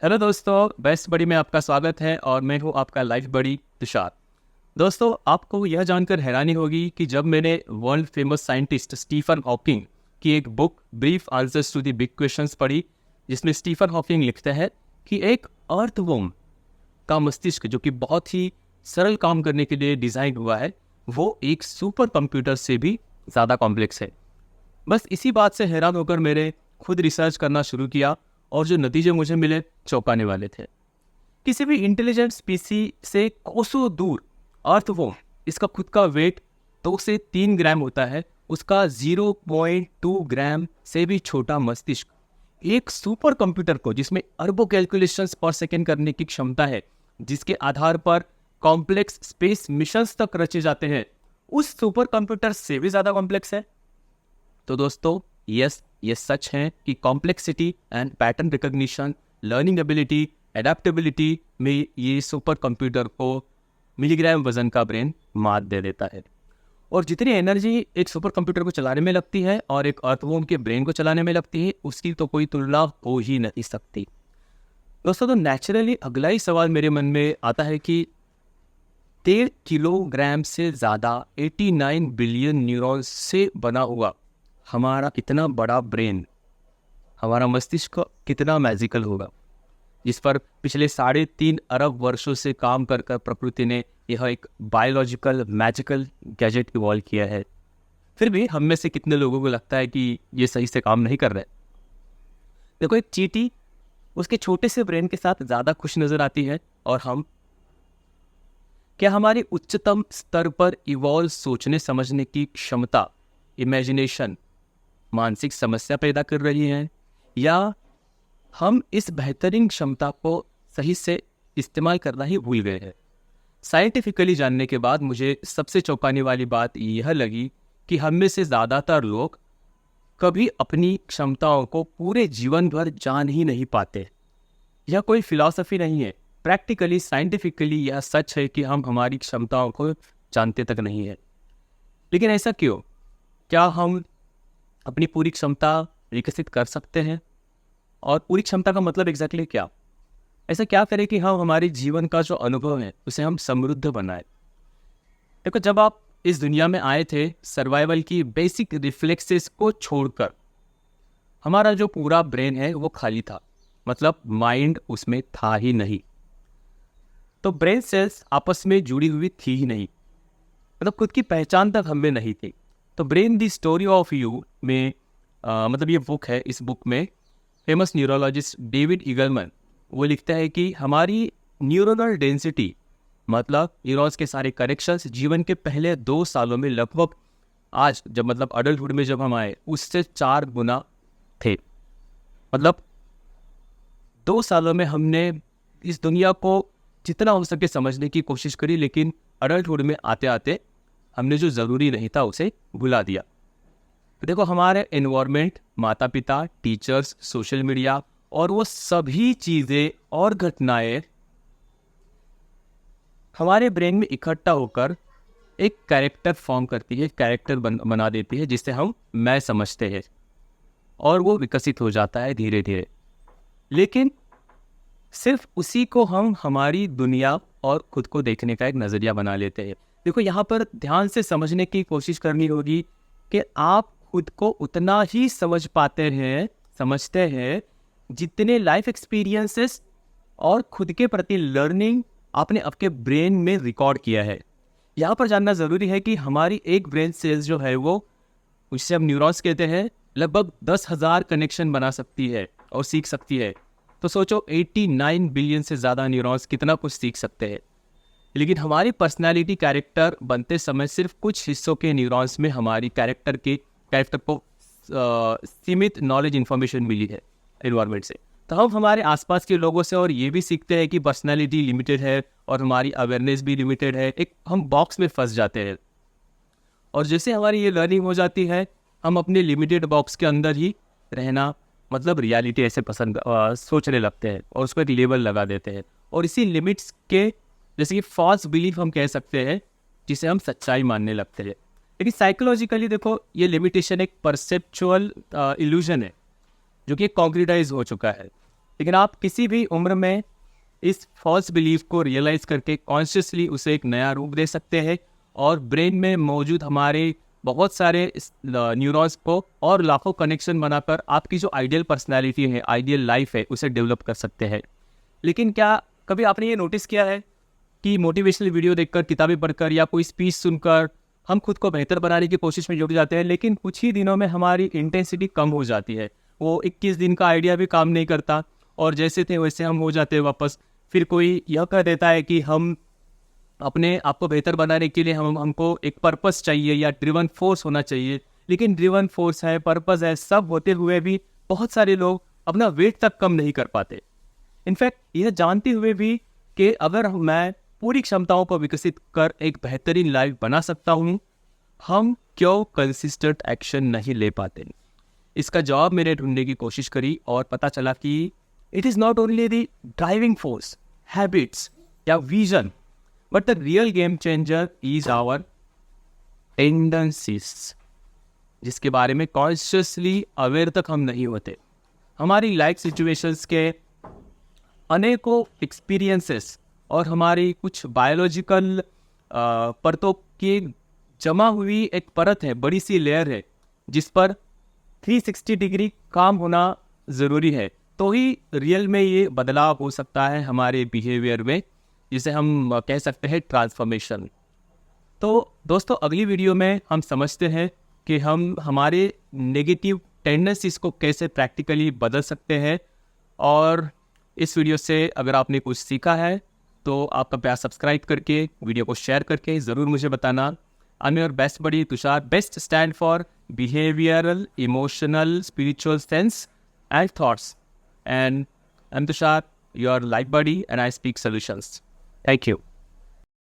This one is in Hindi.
हेलो दोस्तों, बेस्ट बडी में आपका स्वागत है और मैं हूं आपका लाइफ बडी तुषार। दोस्तों, आपको यह जानकर हैरानी होगी कि जब मैंने world famous scientist Stephen Hawking की एक book Brief Answers to the Big Questions पढ़ी, जिसमें स्टीफन हॉकिंग लिखते हैं कि एक अर्थवर्म का मस्तिष्क जो कि बहुत ही सरल काम करने के लिए डिज़ाइन हुआ है, वो एक सुपर कंप्यूटर से भी ज़्यादा कॉम्प्लेक्स है। बस इसी बात से हैरान होकर मैंने खुद रिसर्च करना शुरू किया और जो नतीजे मुझे मिले चौंकाने वाले थे। किसी भी इंटेलिजेंट स्पीसी से कोसों दूर अर्थवर्म, इसका खुद का वेट 2 से 3 ग्राम होता है, उसका 0.2 ग्राम से भी छोटा मस्तिष्क एक सुपर कंप्यूटर को, जिसमें अरबों कैलकुलेशंस पर सेकेंड करने की क्षमता है, जिसके आधार पर कॉम्प्लेक्स स्पेस मिशंस तक रचे जाते हैं, उस सुपर कंप्यूटर से भी ज़्यादा कॉम्प्लेक्स है। तो दोस्तों, ये सच है कि complexity and pattern recognition, learning ability, adaptability में ये सुपर कंप्यूटर को मिलीग्राम वजन का ब्रेन मात दे देता है। और जितनी एनर्जी एक सुपर कंप्यूटर को चलाने में लगती है और एक अर्थवर्म के ब्रेन को चलाने में लगती है, उसकी तो कोई तुलना हो ही नहीं सकती। दोस्तों, तो नेचुरली अगला ही सवाल मेरे मन में आता है कि 13 किलोग्राम से ज़्यादा 89 बिलियन न्यूरॉन्स से बना हुआ हमारा इतना बड़ा ब्रेन, हमारा मस्तिष्क कितना मैजिकल होगा, जिस पर पिछले 3.5 अरब वर्षों से काम कर कर प्रकृति ने यह एक बायोलॉजिकल मैजिकल गैजेट इवॉल्व किया है। फिर भी हम में से कितने लोगों को लगता है कि ये सही से काम नहीं कर रहा है। देखो, एक चींटी उसके छोटे से ब्रेन के साथ ज़्यादा खुश नज़र आती है, और हम क्या हमारी उच्चतम स्तर पर इवॉल्व सोचने समझने की क्षमता, इमेजिनेशन, मानसिक समस्या पैदा कर रही है, या हम इस बेहतरीन क्षमता को सही से इस्तेमाल करना ही भूल गए हैं। साइंटिफिकली जानने के बाद मुझे सबसे चौंकाने वाली बात यह लगी कि हम में से ज़्यादातर लोग कभी अपनी क्षमताओं को पूरे जीवन भर जान ही नहीं पाते। यह कोई फिलॉसफी नहीं है, प्रैक्टिकली साइंटिफिकली यह सच है कि हम हमारी क्षमताओं को जानते तक नहीं है। लेकिन ऐसा क्यों? क्या हम अपनी पूरी क्षमता विकसित कर सकते हैं? और पूरी क्षमता का मतलब एग्जैक्टली क्या? ऐसा क्या करें कि हम हमारे जीवन का जो अनुभव है उसे हम समृद्ध बनाएं? देखो, जब आप इस दुनिया में आए थे, सर्वाइवल की बेसिक रिफ्लेक्सेस को छोड़कर हमारा जो पूरा ब्रेन है वो खाली था, मतलब माइंड उसमें था ही नहीं। तो ब्रेन सेल्स आपस में जुड़ी हुई थी ही नहीं, मतलब खुद की पहचान तक हमें नहीं थी। तो brain the story of you में मतलब ये बुक है, इस बुक में फेमस न्यूरोलॉजिस्ट डेविड ईगलमैन वो लिखता है कि हमारी न्यूरोनल डेंसिटी, मतलब न्यूरॉन्स के सारे कनेक्शंस जीवन के पहले 2 सालों में लगभग आज जब मतलब अडल्टहुड में जब हम आए उससे 4 गुना थे। मतलब 2 सालों में हमने इस दुनिया को जितना हो सके समझने की कोशिश करी, लेकिन अडल्टहुड में आते आते हमने जो ज़रूरी नहीं था उसे भुला दिया। देखो, हमारे एनवायरनमेंट, माता पिता, टीचर्स, सोशल मीडिया और वो सभी चीज़ें और घटनाएं हमारे ब्रेन में इकट्ठा होकर एक कैरेक्टर फॉर्म करती है, कैरेक्टर बना देती है, जिसे हम मैं समझते हैं, और वो विकसित हो जाता है धीरे धीरे। लेकिन सिर्फ उसी को हम हमारी दुनिया और खुद को देखने का एक नज़रिया बना लेते हैं। देखो, यहाँ पर ध्यान से समझने की कोशिश करनी होगी कि आप खुद को उतना ही समझते हैं जितने लाइफ एक्सपीरियंसेस और खुद के प्रति लर्निंग आपने आपके ब्रेन में रिकॉर्ड किया है। यहाँ पर जानना ज़रूरी है कि हमारी एक ब्रेन सेल्स जो है वो, जिसे हम न्यूरॉन्स कहते हैं, लगभग 10,000 कनेक्शन बना सकती है और सीख सकती है। तो सोचो, 89 बिलियन से ज़्यादा न्यूरॉन्स कितना कुछ सीख सकते हैं। लेकिन हमारी पर्सनालिटी, कैरेक्टर बनते समय सिर्फ कुछ हिस्सों के न्यूरॉन्स में हमारी कैरेक्टर को सीमित नॉलेज इन्फॉर्मेशन मिली है एनवायरनमेंट से। तो हम हमारे आसपास के लोगों से और ये भी सीखते हैं कि पर्सनालिटी लिमिटेड है और हमारी अवेयरनेस भी लिमिटेड है। एक हम बॉक्स में फंस जाते हैं, और जैसे हमारी ये लर्निंग हो जाती है, हम अपने लिमिटेड बॉक्स के अंदर ही रहना, मतलब रियलिटी ऐसे सोचने लगते हैं और उसको एक लेबल लगा देते हैं, और इसी लिमिट्स के, जैसे कि फॉल्स बिलीफ हम कह सकते हैं, जिसे हम सच्चाई मानने लगते हैं। लेकिन साइकोलॉजिकली देखो, ये लिमिटेशन एक परसेप्चुअल इल्यूजन है जो कि कॉन्क्रीटाइज हो चुका है। लेकिन आप किसी भी उम्र में इस फॉल्स बिलीफ को रियलाइज़ करके कॉन्शियसली उसे एक नया रूप दे सकते हैं और ब्रेन में मौजूद हमारे बहुत सारे न्यूरॉन्स को और लाखों कनेक्शन बनाकर आपकी जो आइडियल पर्सनैलिटी है, आइडियल लाइफ है, उसे डेवलप कर सकते हैं। लेकिन क्या कभी आपने ये नोटिस किया है कि मोटिवेशनल वीडियो देखकर, किताबें पढ़कर या कोई स्पीच सुनकर हम खुद को बेहतर बनाने की कोशिश में जुट जाते हैं, लेकिन कुछ ही दिनों में हमारी इंटेंसिटी कम हो जाती है। वो 21 दिन का आइडिया भी काम नहीं करता और जैसे थे वैसे हम हो जाते हैं वापस। फिर कोई यह कह देता है कि हम अपने आप को बेहतर बनाने के लिए हमको एक पर्पस चाहिए या ड्रिवन फोर्स होना चाहिए। लेकिन ड्रिवन फोर्स है, पर्पस है, सब होते हुए भी बहुत सारे लोग अपना वेट तक कम नहीं कर पाते। इनफैक्ट यह जानते हुए भी कि अगर मैं पूरी क्षमताओं को विकसित कर एक बेहतरीन लाइफ बना सकता हूँ, हम क्यों कंसिस्टेंट एक्शन नहीं ले पाते? इसका जवाब मैंने ढूंढने की कोशिश करी और पता चला कि it is not only the driving force, habits या vision, but the real game changer is our tendencies, जिसके बारे में कॉन्शियसली अवेयर तक हम नहीं होते। हमारी लाइफ सिचुएशंस के अनेकों एक्सपीरियंसेस और हमारी कुछ बायोलॉजिकल परतों की जमा हुई एक परत है, बड़ी सी लेयर है, जिस पर 360 डिग्री काम होना ज़रूरी है, तो ही रियल में ये बदलाव हो सकता है हमारे बिहेवियर में, जिसे हम कह सकते हैं ट्रांसफॉर्मेशन। तो दोस्तों, अगली वीडियो में हम समझते हैं कि हम हमारे नेगेटिव टेंडेंसीज को कैसे प्रैक्टिकली बदल सकते हैं। और इस वीडियो से अगर आपने कुछ सीखा है तो आप कृपया सब्सक्राइब करके, वीडियो को शेयर करके ज़रूर मुझे बताना। I am your best buddy Tushar, best stand for behavioral, emotional, spiritual sense and thoughts. And I'm Tushar, your life buddy, and I speak solutions. Thank you.